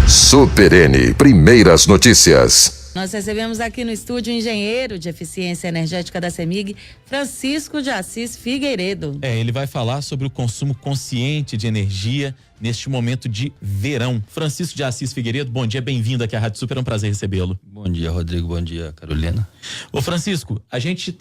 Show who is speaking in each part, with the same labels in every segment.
Speaker 1: Super N, primeiras notícias.
Speaker 2: Nós recebemos aqui no estúdio o engenheiro de eficiência energética da CEMIG, Francisco de Assis Figueiredo.
Speaker 3: Ele vai falar sobre o consumo consciente de energia neste momento de verão. Francisco de Assis Figueiredo, bom dia, bem-vindo aqui à Rádio Super, é um prazer recebê-lo.
Speaker 4: Bom dia, Rodrigo, bom dia, Carolina.
Speaker 3: Ô Francisco, a gente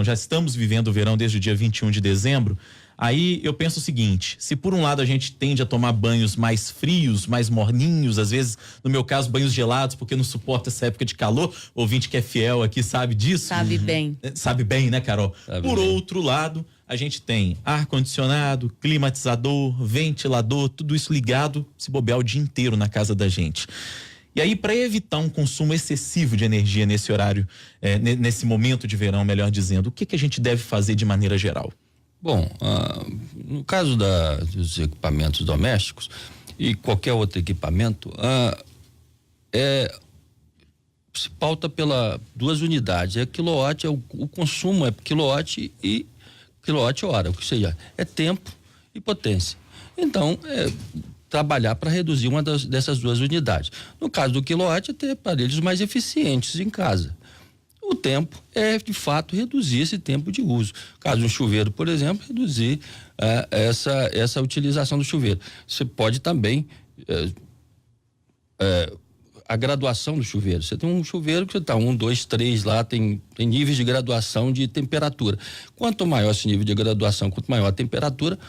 Speaker 3: já estamos vivendo o verão desde o dia 21 de dezembro. Aí eu penso o seguinte, se por um lado a gente tende a tomar banhos mais frios, mais morninhos, às vezes, no meu caso, banhos gelados, porque não suporta essa época de calor, ouvinte que é fiel aqui sabe disso.
Speaker 2: Sabe bem.
Speaker 3: Sabe bem, né, Carol? Por outro lado, a gente tem ar-condicionado, climatizador, ventilador, tudo isso ligado, se bobear o dia inteiro na casa da gente. E aí, para evitar um consumo excessivo de energia nesse horário, nesse momento de verão, melhor dizendo, o que a gente deve fazer de maneira geral?
Speaker 4: Bom, no caso dos equipamentos domésticos e qualquer outro equipamento, se pauta pela duas unidades. Quilowatt, o consumo é quilowatt e quilowatt-hora, ou seja, é tempo e potência. Então, trabalhar para reduzir uma dessas duas unidades. No caso do quilowatt, é ter aparelhos mais eficientes em casa. O tempo é, de fato, reduzir esse tempo de uso. Caso um chuveiro, por exemplo, reduzir essa utilização do chuveiro. Você pode também a graduação do chuveiro. Você tem um chuveiro que você está 1, 2, 3 lá, tem níveis de graduação de temperatura. Quanto maior esse nível de graduação, quanto maior a temperatura,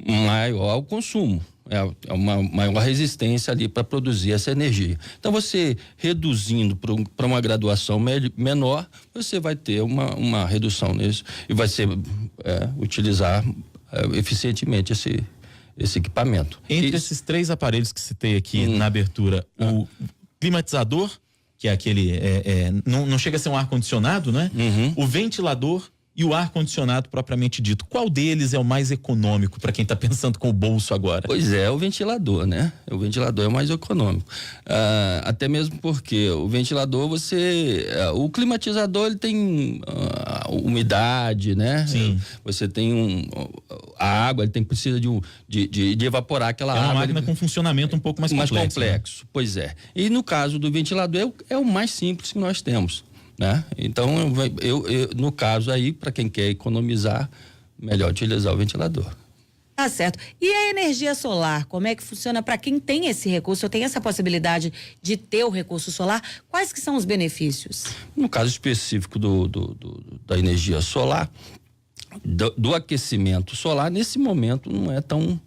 Speaker 4: maior o consumo. É uma maior resistência ali para produzir essa energia. Então, você reduzindo para uma graduação menor, você vai ter uma redução nisso e vai ser utilizar eficientemente esse equipamento.
Speaker 3: Entre esses três aparelhos que citei aqui na abertura, o climatizador, que é aquele, não chega a ser um ar-condicionado, né? O ventilador e o ar-condicionado propriamente dito. Qual deles é o mais econômico para quem está pensando com o bolso agora?
Speaker 4: Pois é, o ventilador, né? O ventilador é o mais econômico. Até mesmo porque o ventilador, o climatizador, ele tem umidade, né?
Speaker 3: Sim.
Speaker 4: Você tem a água, ele precisa de evaporar aquela água.
Speaker 3: É uma máquina com funcionamento um pouco mais complexo.
Speaker 4: Né? Pois é. E no caso do ventilador, é o mais simples que nós temos. Né? Então, no caso aí, para quem quer economizar, melhor utilizar o ventilador.
Speaker 2: Tá certo. E a energia solar, como é que funciona para quem tem esse recurso? Eu tenho essa possibilidade de ter o recurso solar. Quais que são os benefícios? No
Speaker 4: caso específico da energia solar, do aquecimento solar, nesse momento não é tão...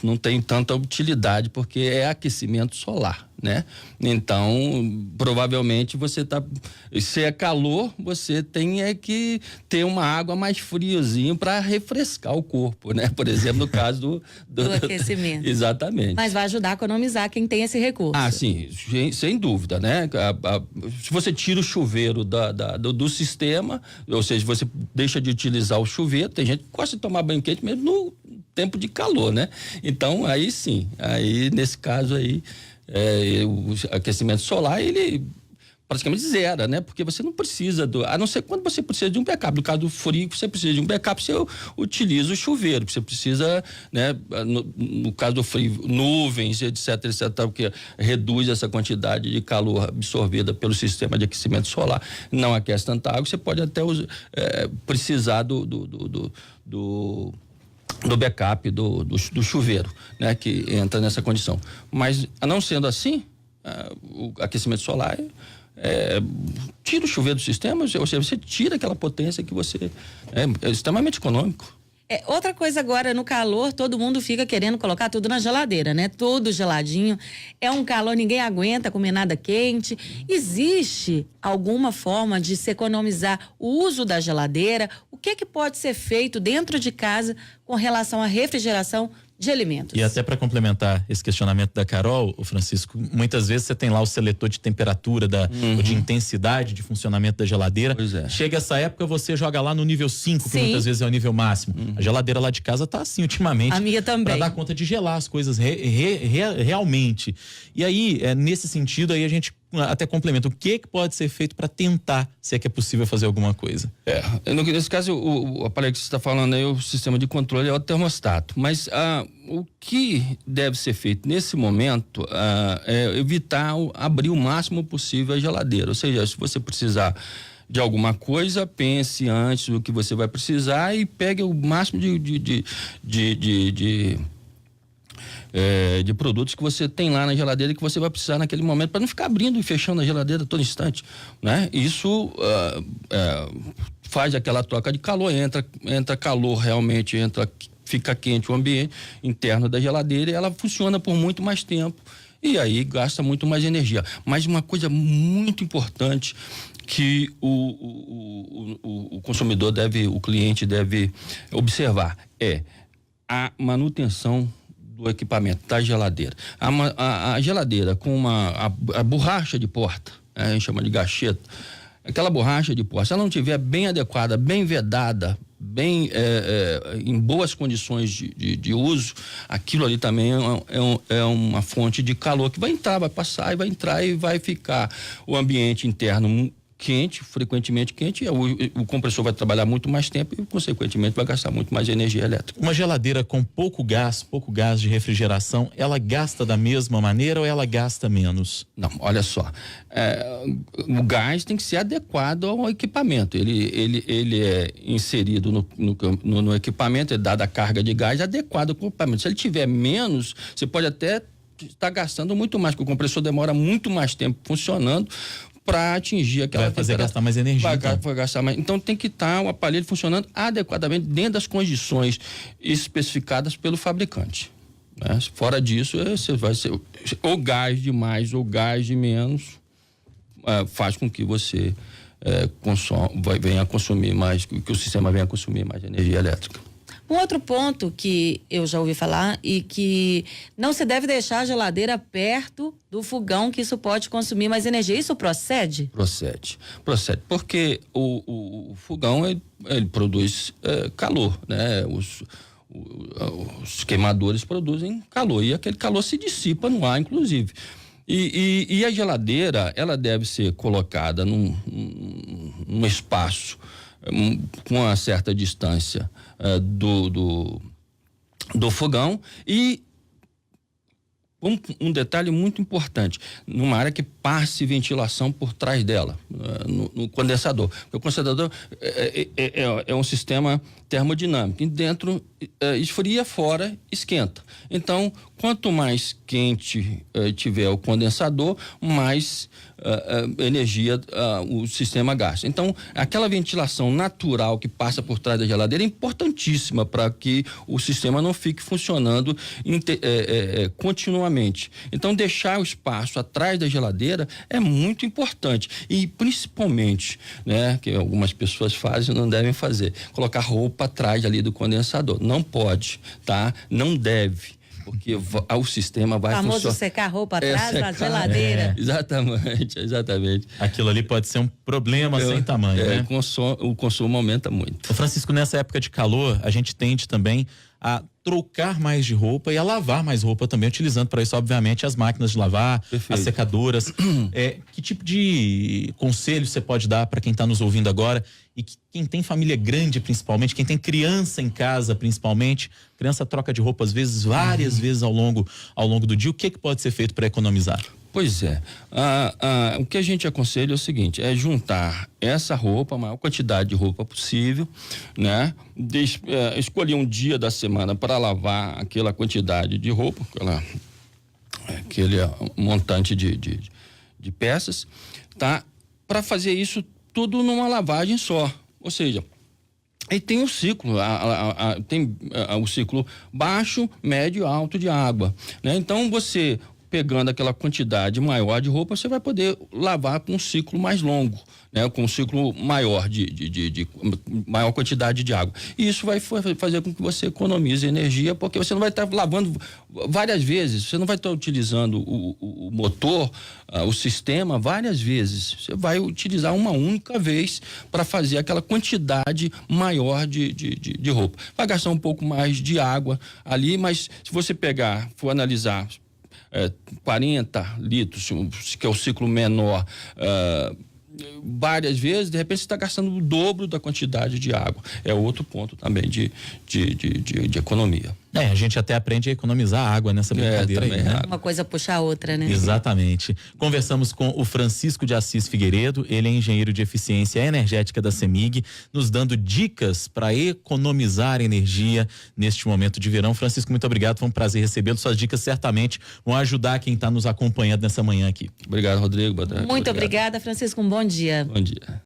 Speaker 4: não tem tanta utilidade porque é aquecimento solar, né? Então, provavelmente se é calor, você tem que ter uma água mais friozinho para refrescar o corpo, né? Por exemplo, no caso do
Speaker 2: aquecimento.
Speaker 4: Exatamente.
Speaker 2: Mas vai ajudar a economizar quem tem esse recurso.
Speaker 4: Sim, sem dúvida, né? Se você tira o chuveiro do sistema, ou seja, você deixa de utilizar o chuveiro, tem gente que gosta de tomar banho quente mesmo no tempo de calor, né? Então, aí sim, nesse caso aí, o aquecimento solar, ele praticamente zera, né? Porque você não precisa a não ser quando você precisa de um backup. No caso do frio, você precisa de um backup, você utiliza o chuveiro. Você precisa, né? No caso do frio, nuvens, etc, porque reduz essa quantidade de calor absorvida pelo sistema de aquecimento solar. Não aquece tanta água, você pode até precisar do backup do chuveiro, né? Que entra nessa condição. Mas, não sendo assim, o aquecimento solar tira o chuveiro do sistema, ou seja, você tira aquela potência que você... É extremamente econômico.
Speaker 2: Outra coisa agora, no calor, todo mundo fica querendo colocar tudo na geladeira, né? Tudo geladinho. É um calor, ninguém aguenta comer nada quente. Existe alguma forma de se economizar o uso da geladeira? O que pode ser feito dentro de casa com relação à refrigeração de alimentos?
Speaker 3: E até para complementar esse questionamento da Carol, o Francisco, muitas vezes você tem lá o seletor de temperatura ou de intensidade de funcionamento da geladeira.
Speaker 4: Pois é.
Speaker 3: Chega essa época, você joga lá no nível 5, que
Speaker 2: Sim.
Speaker 3: muitas vezes é o nível máximo. A geladeira lá de casa tá assim ultimamente.
Speaker 2: A minha também.
Speaker 3: Para dar conta de gelar as coisas realmente. E aí, nesse sentido, aí a gente até complementa, o que pode ser feito para tentar, se é que é possível fazer alguma coisa?
Speaker 4: Nesse caso, o aparelho que você está falando aí, o sistema de controle é o termostato. Mas o que deve ser feito nesse momento é evitar abrir o máximo possível a geladeira. Ou seja, se você precisar de alguma coisa, pense antes do que você vai precisar e pegue o máximo de produtos que você tem lá na geladeira e que você vai precisar naquele momento, para não ficar abrindo e fechando a geladeira todo instante, né? Isso faz aquela troca de calor, entra calor realmente, fica quente o ambiente interno da geladeira e ela funciona por muito mais tempo e aí gasta muito mais energia. Mas uma coisa muito importante que o consumidor o cliente deve observar é a manutenção do equipamento, da geladeira. A geladeira com a borracha de porta, a gente chama de gacheta, aquela borracha de porta, se ela não estiver bem adequada, bem vedada, bem em boas condições de uso, aquilo ali também é uma fonte de calor que vai entrar, vai passar e vai entrar e vai ficar o ambiente interno quente, frequentemente quente, o compressor vai trabalhar muito mais tempo e, consequentemente, vai gastar muito mais energia elétrica.
Speaker 3: Uma geladeira com pouco gás de refrigeração, ela gasta da mesma maneira ou ela gasta menos?
Speaker 4: Não, olha só, o gás tem que ser adequado ao equipamento, ele é inserido no equipamento, é dada a carga de gás adequada ao equipamento. Se ele tiver menos, você pode até estar gastando muito mais, porque o compressor demora muito mais tempo funcionando para atingir aquela
Speaker 3: vai fazer gastar mais energia.
Speaker 4: Vai gastar mais. Então tem que estar o aparelho funcionando adequadamente dentro das condições especificadas pelo fabricante, né? Fora disso, você vai ser ou gás de mais ou gás de menos, faz com que você venha a consumir mais, que o sistema venha a consumir mais energia elétrica.
Speaker 2: Um outro ponto que eu já ouvi falar e que não se deve deixar a geladeira perto do fogão, que isso pode consumir mais energia. Isso procede?
Speaker 4: Procede, porque o fogão ele produz calor, né? Os queimadores produzem calor e aquele calor se dissipa no ar, inclusive. E a geladeira, ela deve ser colocada num espaço com uma certa distância do fogão e um detalhe muito importante, numa área que passe ventilação por trás dela, no condensador. Porque o condensador é um sistema termodinâmico. E dentro esfria, fora esquenta. Então, quanto mais quente tiver o condensador, mais energia o sistema gasta. Então, aquela ventilação natural que passa por trás da geladeira é importantíssima para que o sistema não fique funcionando continuamente. Então, deixar o espaço atrás da geladeira é muito importante e principalmente, né, que algumas pessoas fazem e não devem fazer, colocar roupa atrás ali do condensador. Não pode, tá? Não deve. Porque o sistema vai funcionar. O famoso
Speaker 2: secar roupa atrás da geladeira.
Speaker 4: Exatamente.
Speaker 3: Aquilo ali pode ser um problema sem tamanho, né?
Speaker 4: O consumo aumenta muito.
Speaker 3: Francisco, nessa época de calor, a gente tende também a trocar mais de roupa e a lavar mais roupa também, utilizando para isso, obviamente, as máquinas de lavar,
Speaker 4: Perfeito.
Speaker 3: As secadoras. Que tipo de conselho você pode dar para quem está nos ouvindo agora e quem tem família grande, principalmente, quem tem criança em casa, principalmente, criança troca de roupa às vezes, várias vezes ao longo do dia, o que pode ser feito para economizar?
Speaker 4: Pois é, o que a gente aconselha é o seguinte, é juntar essa roupa, a maior quantidade de roupa possível, né? Escolher um dia da semana para lavar aquela quantidade de roupa, aquele montante de peças, tá? Para fazer isso tudo numa lavagem só, ou seja, aí tem o ciclo, tem o ciclo baixo, médio, alto de água, né? Então você pegando aquela quantidade maior de roupa, você vai poder lavar com um ciclo mais longo, né? Com um ciclo maior de maior quantidade de água. E isso vai fazer com que você economize energia, porque você não vai estar lavando várias vezes, você não vai estar utilizando o motor, o sistema várias vezes. Você vai utilizar uma única vez para fazer aquela quantidade maior de roupa. Vai gastar um pouco mais de água ali, mas se você for analisar 40 litros, que é o ciclo menor, várias vezes, de repente você está gastando o dobro da quantidade de água. É outro ponto também de economia.
Speaker 3: A gente até aprende a economizar água nessa brincadeira aí, né?
Speaker 2: Uma coisa puxa a outra, né?
Speaker 3: Exatamente. Conversamos com o Francisco de Assis Figueiredo, ele é engenheiro de eficiência energética da CEMIG, nos dando dicas para economizar energia neste momento de verão. Francisco, muito obrigado, foi um prazer recebê-lo. Suas dicas certamente vão ajudar quem está nos acompanhando nessa manhã aqui.
Speaker 4: Obrigado, Rodrigo. Boa tarde.
Speaker 2: Muito obrigada, Francisco. Um bom dia.
Speaker 4: Bom dia.